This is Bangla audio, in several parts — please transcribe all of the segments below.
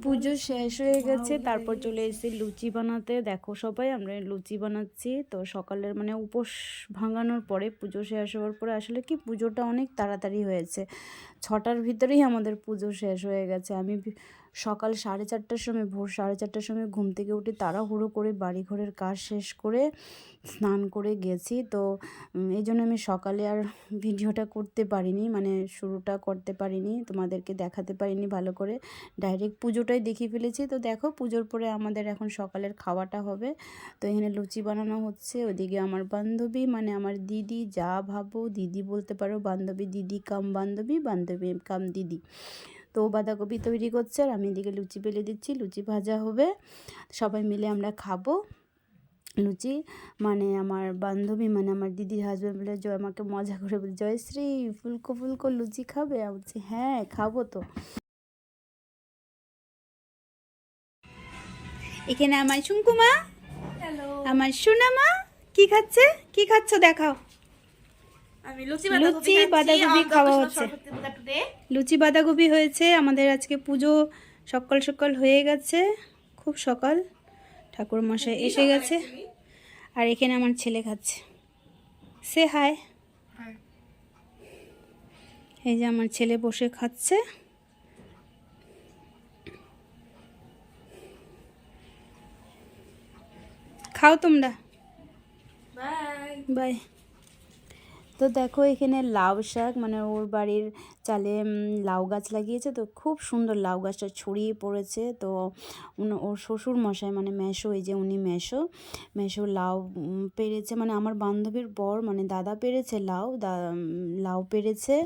পুজো শেষ হয়ে গেছে, তারপর চলে এসেছি লুচি বানাতে। দেখো সবাই আমরা লুচি বানাচ্ছি। তো সকালের মানে উপোস ভাঙানোর পরে পুজো শেষ হওয়ার পরে আসলে কি পুজোটা অনেক তাড়াতাড়ি হয়েছে, 6টার ভিতরেই আমাদের পুজো শেষ হয়ে গেছে। আমি সকাল 4:30টার সময়, ভোর 4:30টার সময় ঘুম থেকে উঠে তাড়াহুড়ো করে বাড়িঘরের কাজ শেষ করে স্নান করে গেছি। তো এই জন্য আমি সকালে আর ভিডিওটা করতে পারিনি, মানে শুরুটা করতে পারিনি, তোমাদেরকে দেখাতে পারিনি ভালো করে। ডাইরেক্ট পুজোটাই দেখিয়ে ফেলেছি। তো দেখো পুজোর পরে আমাদের এখন সকালের খাওয়াটা হবে। তো এখানে লুচি বানানো হচ্ছে। ওদিকে আমার বান্ধবী, মানে আমার দিদি, যা ভাবো দিদি বলতে পারো, বান্ধবী, দিদি কাম বান্ধবী, বান্ধবী কাম দিদি। তো বাঁধাকপি তৈরি করছে আর আমি এদিকে লুচি বেলে দিচ্ছি। লুচি ভাজা হবে, সবাই মিলে আমরা খাবো লুচি। মানে আমার বান্ধবী, মানে আমার দিদির হাজব্যান্ড বলে, জয় আমাকে মজা করে বলে, জয়শ্রী ফুলকো ফুলকো লুচি খাবে? আমি বলছি হ্যাঁ খাবো। তো এখানে আমার শুঙ্কুমা, আমার সোনামা কি খাচ্ছে, কি খাচ্ছ দেখাও। লুচি বাঁধাকপি খাওয়া হচ্ছে। লুচি বাঁধাকপি হয়েছে আমাদের আজকে। পুজো সকাল সকাল হয়ে গেছে, খুব সকাল, ঠাকুর মশাই এসে গেছে। আর এখানে আমার ছেলে খাচ্ছে, সে হায়। এই যে আমার ছেলে বসে খাচ্ছে। খাও তোমরা, বাই বাই। তো দেখো এখানে লাউ শাক, মানে ওর বাড়ির চালে লাউ গাছ লাগিয়েছে, তো খুব সুন্দর লাউ গাছটা ছড়িয়ে পড়েছে। তো ওর শ্বশুর মশাই, মানে মেশো, এই যে উনি মেশো লাউ পেরেছে, মানে আমার বান্ধবীর বর, মানে দাদা পেরেছে লাউ পেরেছে।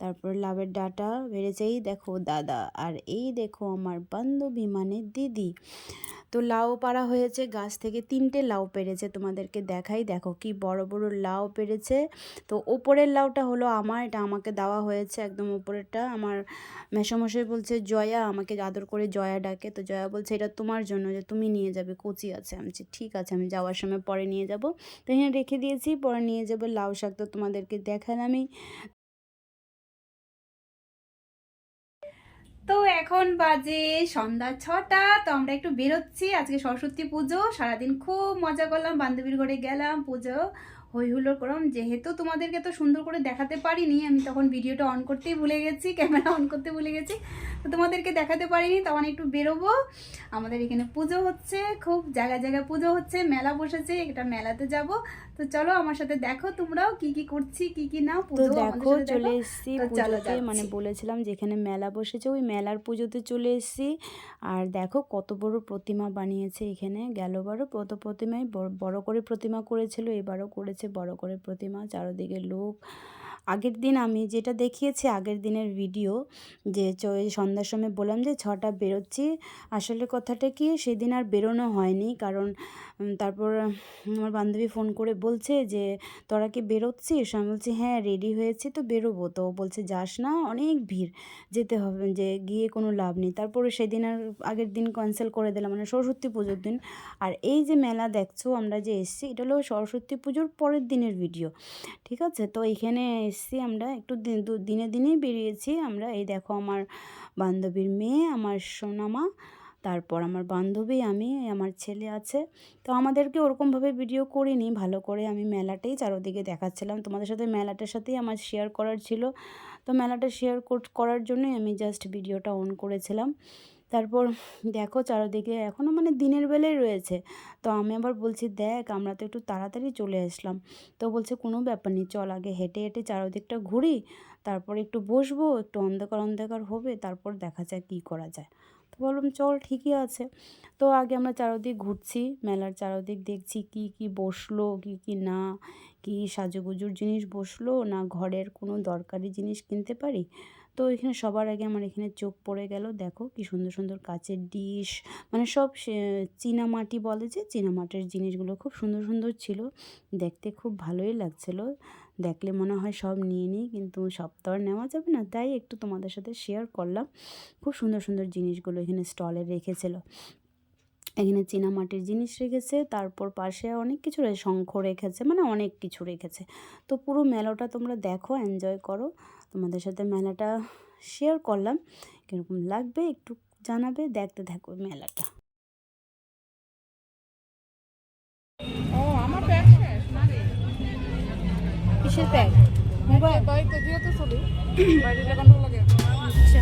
তারপর লাউয়ের ডাঁটা পেরেছে, এই দেখো দাদা। আর এই দেখো আমার বান্ধবী, মানে দিদি। তো লাউ পাড়া হয়েছে গাছ থেকে, 3টে লাউ পেরেছে, তোমাদেরকে দেখাই। দেখো কি বড় বড় লাউ পেরেছে। তো ওপরের লাউটা হলো আমার, এটা আমাকে দেওয়া হয়েছে, একদম ওপরেরটা। আমার মেসোমশাই বলছে জয়া, আমাকে আদর করে জয়া ডাকে। তো জয়া বলছে এটা তোমার জন্য, যে তুমি নিয়ে যাবে, কচি আছে। আমি বলছি ঠিক আছে, আমি যাওয়ার সময় পরে নিয়ে যাব। তো এখানে রেখে দিয়েছি, পরে নিয়ে যাবো। লাউ শাক তো তোমাদেরকে দেখালামই। তো এখন বাজে সন্ধ্যা 6টা। তো আমরা একটু বেরোচ্ছি, আজকে সরস্বতী পুজো, সারাদিন খুব মজা করলাম, বান্ধবীর ঘরে গেলাম, পুজো হই হুল্লোড় করলাম। যেহেতু তোমাদেরকে তো সুন্দর করে দেখাতে পারিনি, আমি তখন ভিডিওটা অন করতেই ভুলে গেছি, ক্যামেরা অন করতে ভুলে গেছি, তো তোমাদেরকে দেখাতে পারিনি। তখন একটু বেরোবো, আমাদের এখানে পুজো হচ্ছে, খুব জায়গায় জায়গায় পুজো হচ্ছে, মেলা বসেছে, এটা মেলাতে যাব। তো চলো আমার সাথে দেখো তোমরাও কি কি করছি, কি কি না। তো দেখো চলে এসেছি পুজোতে, মানে বলেছিলাম যেখানে মেলা বসেছে ওই মেলার পুজোতে চলে এসেছি। আর দেখো কত বড় প্রতিমা বানিয়েছে এখানে। গেলবারও কত প্রতিমায় বড় করে প্রতিমা করেছিল, এবারও করেছে বড় করে প্রতিমা, চারদিকে লোক। আগের দিন আমি যেটা দেখিয়েছি, আগের দিনের ভিডিও, যে সন্ধ্যার সময় বললাম যে 6টা বেরোচ্ছি, আসলে কথাটা কি সেদিন আর বেরোনো হয়নি। কারণ তারপর আমার বান্ধবী ফোন করে বলছে যে তোরা কি বেরোচ্ছিস? আমি বলছি হ্যাঁ রেডি হয়েছি, তো বেরোবো। তো বলছে যাস না, অনেক ভিড়, যেতে হবে, যে গিয়ে কোনো লাভ নেই। তারপরে সেদিন আর আগের দিন ক্যান্সেল করে দিলাম, মানে সরস্বতী পুজোর দিন। আর এই যে মেলা দেখছো আমরা যে এসছি, এটা হলো সরস্বতী পুজোর পরের দিনের ভিডিও, ঠিক আছে? তো এখানে এসছি আমরা একটু দিনে দিনেই বেরিয়েছি আমরা। এই দেখো আমার বান্ধবীর মেয়ে, আমার সোনামা, তারপর আমার বান্ধবী, আমি, আমার ছেলে আছে। তো আমাদেরকে ওরকমভাবে ভিডিও করিনি, ভালো করে আমি মেলাটাই চারদিকে দেখাচ্ছিলাম তোমাদের সাথে, মেলাটার সাথেই আমার শেয়ার করার ছিল। তো মেলাটা শেয়ার করার জন্যই আমি জাস্ট ভিডিওটা অন করেছিলাম। তারপর দেখো চারদিকে এখনও মানে দিনের বেলায় রয়েছে। তো আমি আবার বলছি দেখ আমরা তো একটু তাড়াতাড়ি চলে আসলাম। তো বলছে কোনো ব্যাপার নেই, চল আগে হেঁটে হেঁটে চারদিকটা ঘুরি, তারপর একটু বসবো, একটু অন্ধকার অন্ধকার হবে, তারপর দেখা যায় কী করা যায়। তো বললাম চল ঠিকই আছে। তো আগে আমরা চারদিক ঘুরছি, মেলার চারদিক দেখছি কি কি বসলো, কি কি না, কি সাজুগুজুর জিনিস বসলো, না ঘরের কোনো দরকারি জিনিস কিনতে পারি। তো এখানে সবার আগে আমার এখানে চোখ পড়ে গেল, দেখো কি সুন্দর সুন্দর কাচের ডিশ, মানে সব চীনামাটি বলে, যে চীনামাটির জিনিসগুলো খুব সুন্দর সুন্দর ছিল, দেখতে খুব ভালোই লাগছিলো। দেখলে মনে হয় সব নিয়ে নিই, কিন্তু সব তো আর নেওয়া যাবে না, তাই একটু তোমাদের সাথে শেয়ার করলাম। খুব সুন্দর সুন্দর জিনিসগুলো এখানে স্টলে রেখেছিল। এখানে চীনামাটির জিনিস রেখেছে, তারপর পাশে অনেক কিছু শঙ্খ রেখেছে, মানে অনেক কিছু রেখেছে। তো পুরো মেলাটা তোমরা দেখো, এনজয় করো, তোমাদের সাথে মেলাটা শেয়ার করলাম, কীরকম লাগবে একটু জানাবে। দেখতে থাকো মেলাটা। ও আমার প্যাক শেষ না রে। কিসের প্যাক? মোবাইল বাড়িতে দিয়ে তো চলি বাইরে লাগানো লাগে। আচ্ছা।